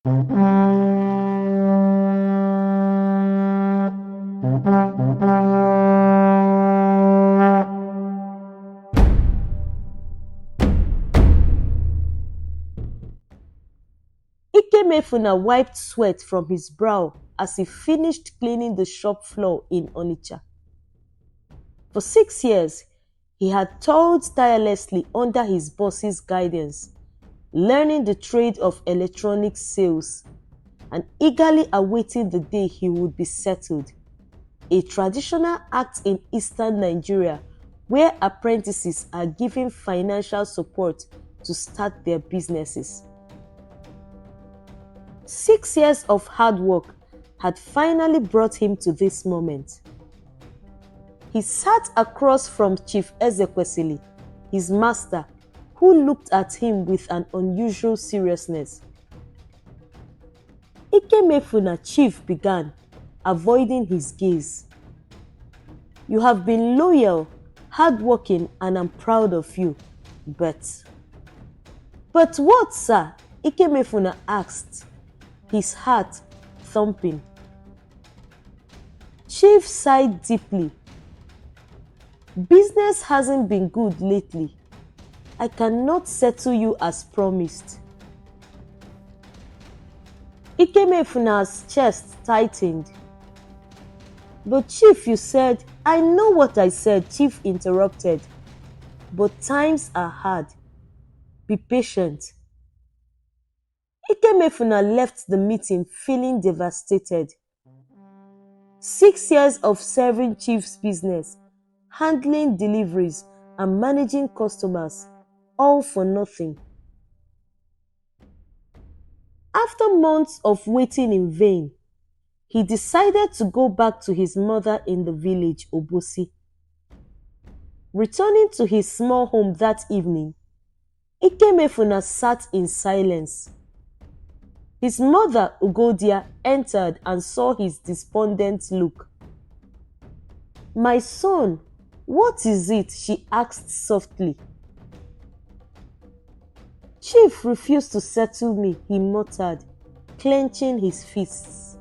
Ikemefuna wiped sweat from his brow as he finished cleaning the shop floor in Onitsha. For 6 years, he had toiled tirelessly under his boss's guidance, learning the trade of electronic sales and eagerly awaiting the day he would be settled, a traditional act in eastern Nigeria where apprentices are given financial support to start their businesses. 6 years of hard work had finally brought him to this moment. He sat across from Chief Ezekwesili, his master, who looked at him with an unusual seriousness. Ikemefuna, Chief began, avoiding his gaze. You have been loyal, hardworking, and I'm proud of you, but... But what, sir? Ikemefuna asked, his heart thumping. Chief sighed deeply. Business hasn't been good lately. I cannot settle you as promised. Ikemefuna's chest tightened. But Chief, you said, I know what I said, Chief interrupted. But times are hard. Be patient. Ikemefuna left the meeting feeling devastated. 6 years of serving Chief's business, handling deliveries, and managing customers, all for nothing. After months of waiting in vain, he decided to go back to his mother in the village, Obosi. Returning to his small home that evening, Ikemefuna sat in silence. His mother, Ugodia, entered and saw his despondent look. My son, what is it? She asked softly. Chief refused to settle me, he muttered, clenching his fists.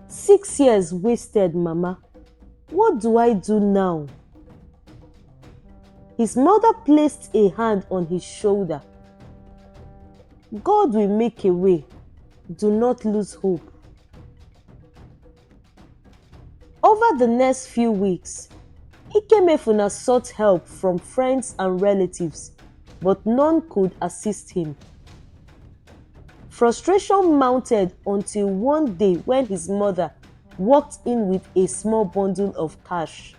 6 years wasted, Mama. What do I do now? His mother placed a hand on his shoulder. God will make a way. Do not lose hope. Over the next few weeks, Ikemefuna sought help from friends and relatives, but none could assist him. Frustration mounted until one day when his mother walked in with a small bundle of cash.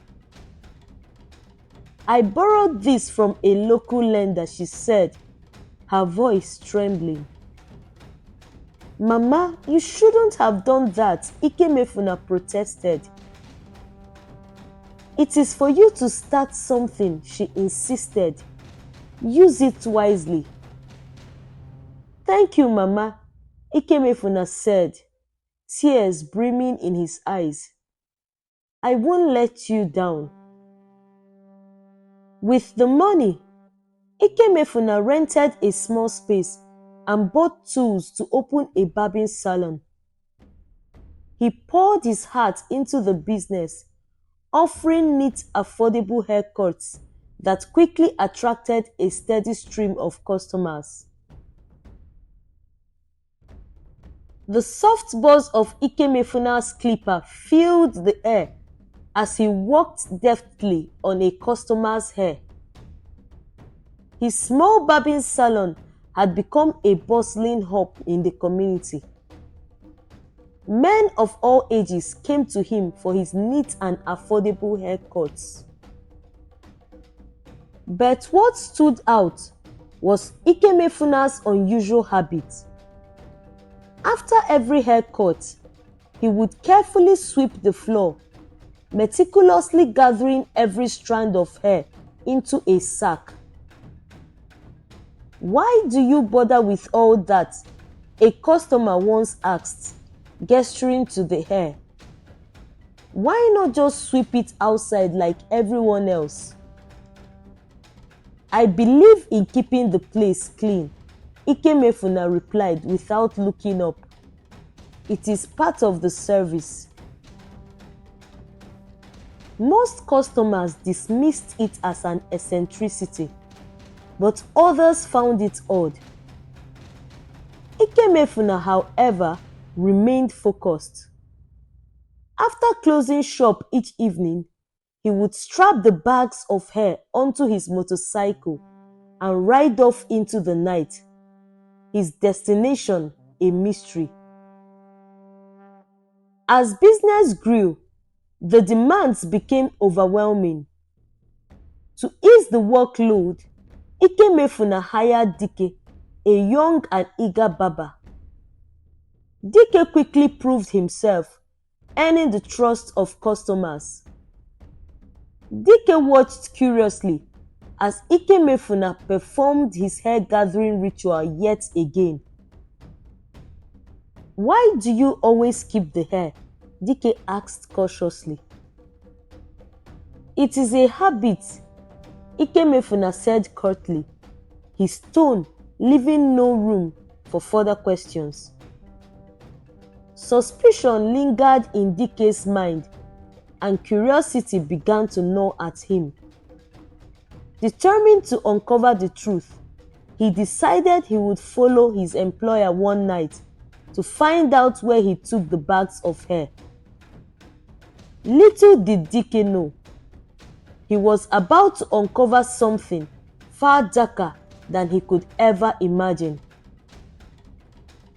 I borrowed this from a local lender, she said, her voice trembling. Mama, you shouldn't have done that, Ikemefuna protested. It is for you to start something, she insisted. Use it wisely. Thank you, Mama, Ikemefuna said, tears brimming in his eyes. I won't let you down. With the money, Ikemefuna rented a small space and bought tools to open a barbing salon. He poured his heart into the business, offering neat, affordable haircuts that quickly attracted a steady stream of customers. The soft buzz of Ikemefuna's clipper filled the air as he walked deftly on a customer's hair. His small barbing salon had become a bustling hub in the community. Men of all ages came to him for his neat and affordable haircuts. But what stood out was Ikemefuna's unusual habit. After every haircut, he would carefully sweep the floor, meticulously gathering every strand of hair into a sack. Why do you bother with all that? A customer once asked, gesturing to the hair. Why not just sweep it outside like everyone else? I believe in keeping the place clean, Ikemefuna replied without looking up. It is part of the service. Most customers dismissed it as an eccentricity, but others found it odd. Ikemefuna, however, remained focused. After closing shop each evening, he would strap the bags of hair onto his motorcycle and ride off into the night, his destination a mystery. As business grew, the demands became overwhelming. To ease the workload, Ikemefuna hired Dike, a young and eager barber. Dike quickly proved himself, earning the trust of customers. Dike watched curiously as Ikemefuna performed his hair gathering ritual yet again. "Why do you always keep the hair?" Dike asked cautiously. "It is a habit," Ikemefuna said curtly, his tone leaving no room for further questions. Suspicion lingered in Dike's mind, and curiosity began to gnaw at him. Determined to uncover the truth, he decided he would follow his employer one night to find out where he took the bags of hair. Little did Dike know, he was about to uncover something far darker than he could ever imagine.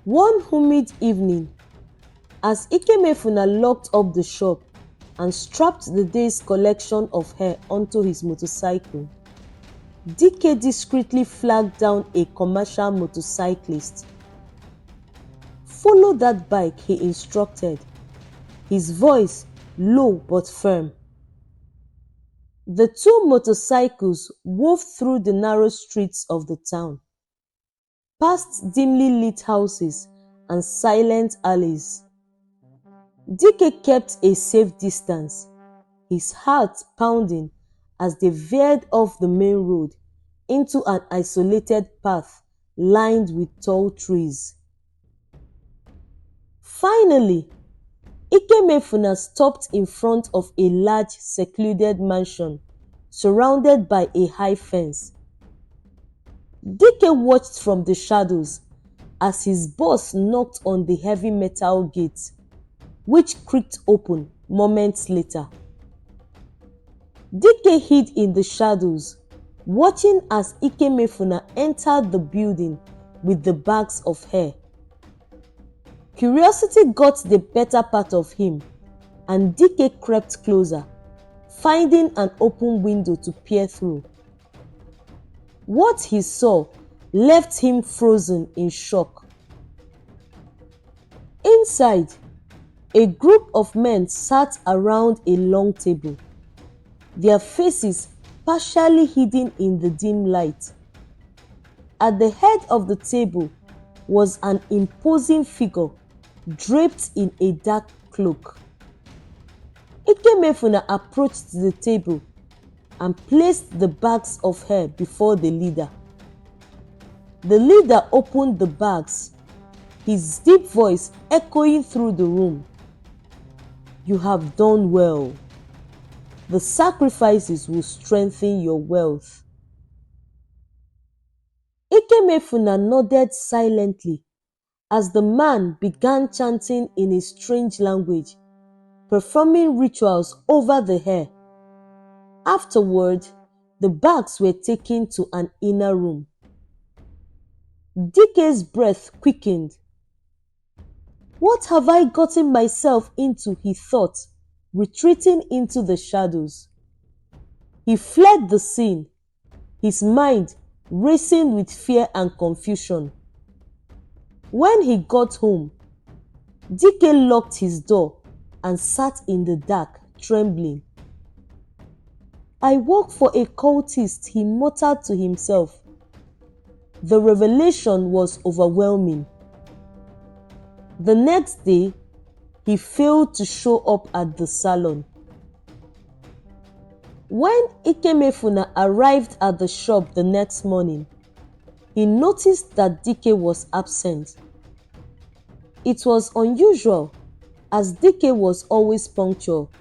One humid evening, as Ikemefuna locked up the shop and strapped the day's collection of hair onto his motorcycle, Dike discreetly flagged down a commercial motorcyclist. "Follow that bike," he instructed, his voice low but firm. The two motorcycles wove through the narrow streets of the town, past dimly lit houses and silent alleys. Dike kept a safe distance, his heart pounding as they veered off the main road into an isolated path lined with tall trees. Finally, Ikemefuna stopped in front of a large, secluded mansion surrounded by a high fence. Dike watched from the shadows as his boss knocked on the heavy metal gate, which creaked open moments later. Dike hid in the shadows, watching as Ikemefuna entered the building with the bags of hair. Curiosity got the better part of him, and Dike crept closer, finding an open window to peer through. What he saw left him frozen in shock. Inside, a group of men sat around a long table, their faces partially hidden in the dim light. At the head of the table was an imposing figure draped in a dark cloak. Ikemefuna approached the table and placed the bags of hair before the leader. The leader opened the bags, his deep voice echoing through the room. "You have done well. The sacrifices will strengthen your wealth." Ikemefuna nodded silently as the man began chanting in a strange language, performing rituals over the hair. Afterward, the bags were taken to an inner room. Dike's breath quickened. "What have I gotten myself into?" he thought, retreating into the shadows. He fled the scene, his mind racing with fear and confusion. When he got home, Dike locked his door and sat in the dark, trembling. "I work for a cultist," he muttered to himself. The revelation was overwhelming. The next day, he failed to show up at the salon. When Ikemefuna arrived at the shop the next morning, He noticed that Dike was absent. It was unusual, as Dike was always punctual.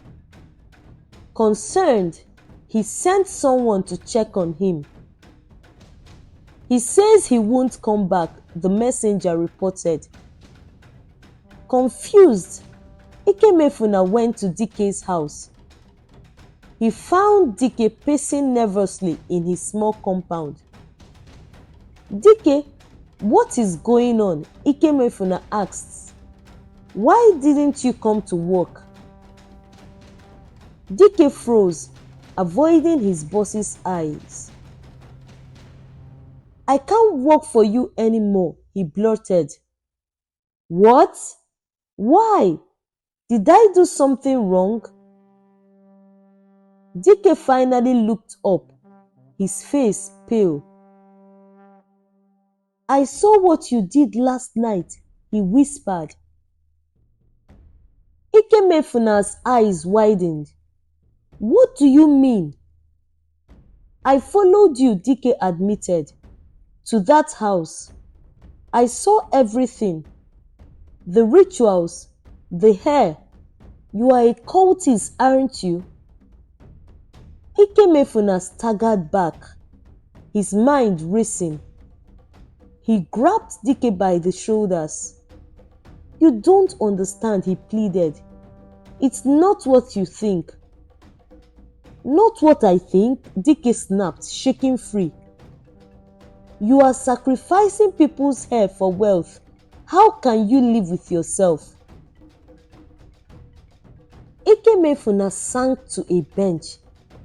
Concerned, he sent someone to check on him. He says he won't come back, the messenger reported. Confused, Ikemefuna went to Dike's house. He found Dike pacing nervously in his small compound. Dike, what is going on? Ikemefuna asked. Why didn't you come to work? Dike froze, avoiding his boss's eyes. I can't work for you anymore, he blurted. What? Why? Did I do something wrong? Dike finally looked up, his face pale. I saw what you did last night, he whispered. Ikemefuna's eyes widened. What do you mean? I followed you, Dike admitted, to that house. I saw everything. The rituals, the hair. You are a cultist, aren't you? Ikemefuna staggered back, his mind racing. He grabbed Dike by the shoulders. You don't understand, he pleaded. It's not what you think. Not what I think, Dike snapped, shaking free. You are sacrificing people's hair for wealth. How can you live with yourself? Ikemefuna sank to a bench,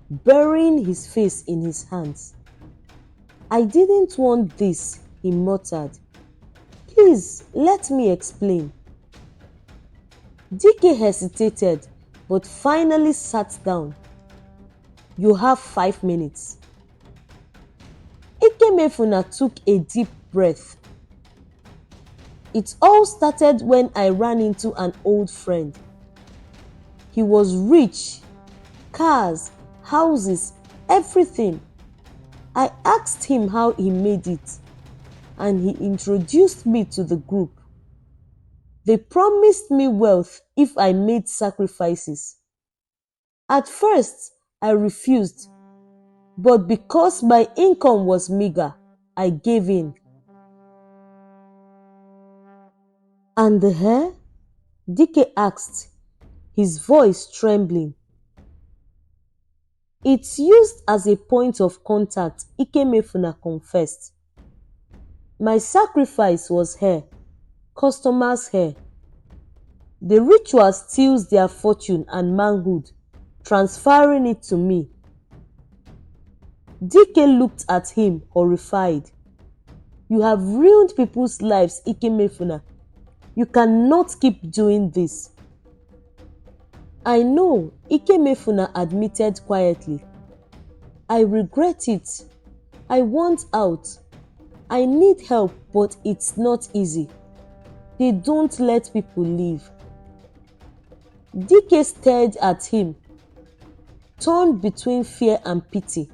burying his face in his hands. I didn't want this, he muttered. Please, let me explain. Dike hesitated, but finally sat down. You have 5 minutes. Ikemefuna took a deep breath. It all started when I ran into an old friend. He was rich, cars, houses, everything. I asked him how he made it, and he introduced me to the group. They promised me wealth if I made sacrifices. At first, I refused, but because my income was meager, I gave in. And the hair? Dike asked, his voice trembling. It's used as a point of contact, Ikemefuna confessed. My sacrifice was hair, customers' hair. The ritual steals their fortune and manhood, transferring it to me. Dike looked at him, horrified. You have ruined people's lives, Ikemefuna. You cannot keep doing this. I know, Ikemefuna admitted quietly. I regret it. I want out. I need help, but it's not easy. They don't let people live. Dike stared at him, torn between fear and pity.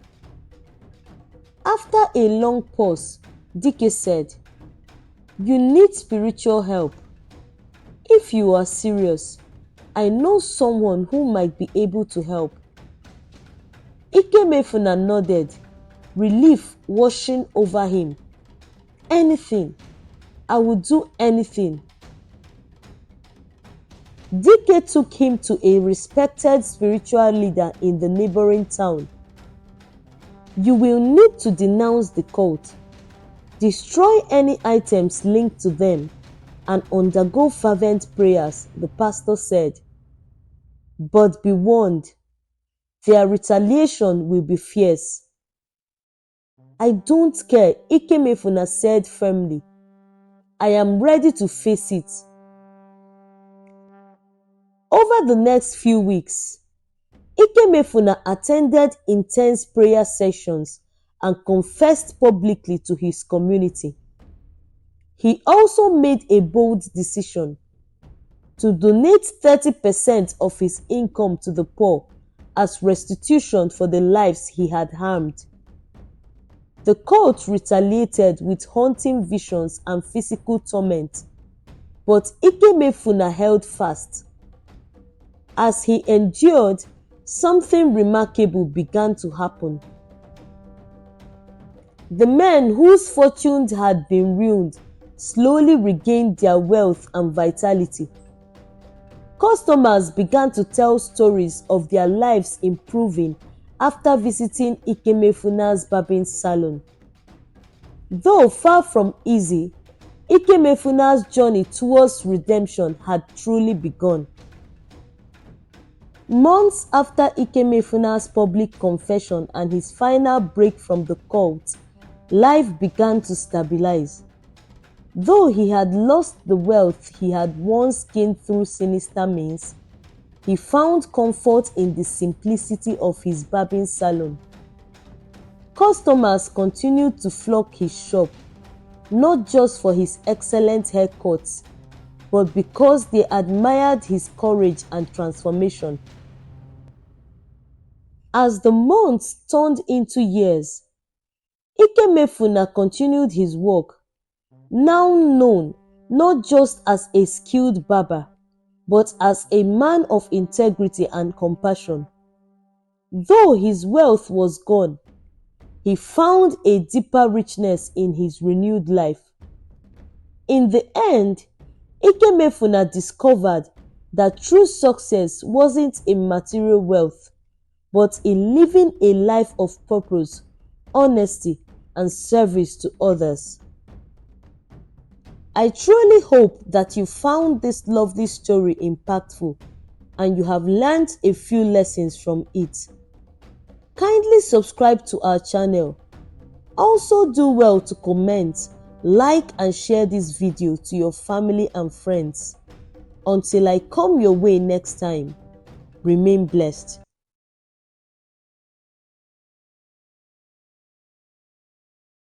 After a long pause, Dike said, You need spiritual help. If you are serious, I know someone who might be able to help. Ikemefuna nodded, relief washing over him. Anything. I would do anything. Dike took him to a respected spiritual leader in the neighboring town. You will need to denounce the cult, destroy any items linked to them, and undergo fervent prayers, the pastor said. But be warned, their retaliation will be fierce. I don't care, Ikemefuna said firmly. I am ready to face it. Over the next few weeks, Ikemefuna attended intense prayer sessions and confessed publicly to his community. He also made a bold decision to donate 30% of his income to the poor as restitution for the lives he had harmed. The cult retaliated with haunting visions and physical torment, but Ikemefuna held fast. As he endured, something remarkable began to happen. The men whose fortunes had been ruined slowly regained their wealth and vitality. Customers began to tell stories of their lives improving after visiting Ikemefuna's barbing salon. Though far from easy, Ikemefuna's journey towards redemption had truly begun. Months after Ikemefuna's public confession and his final break from the cult, life began to stabilize. Though he had lost the wealth he had once gained through sinister means, he found comfort in the simplicity of his barbing salon. Customers continued to flock his shop, not just for his excellent haircuts, but because they admired his courage and transformation. As the months turned into years, Ikemefuna continued his work, now known not just as a skilled barber, but as a man of integrity and compassion. Though his wealth was gone, he found a deeper richness in his renewed life. In the end, Ikemefuna discovered that true success wasn't in material wealth, but in living a life of purpose, honesty, and service to others. I truly hope that you found this lovely story impactful and you have learned a few lessons from it. Kindly subscribe to our channel. Also do well to comment, like and share this video to your family and friends. Until I come your way next time, remain blessed.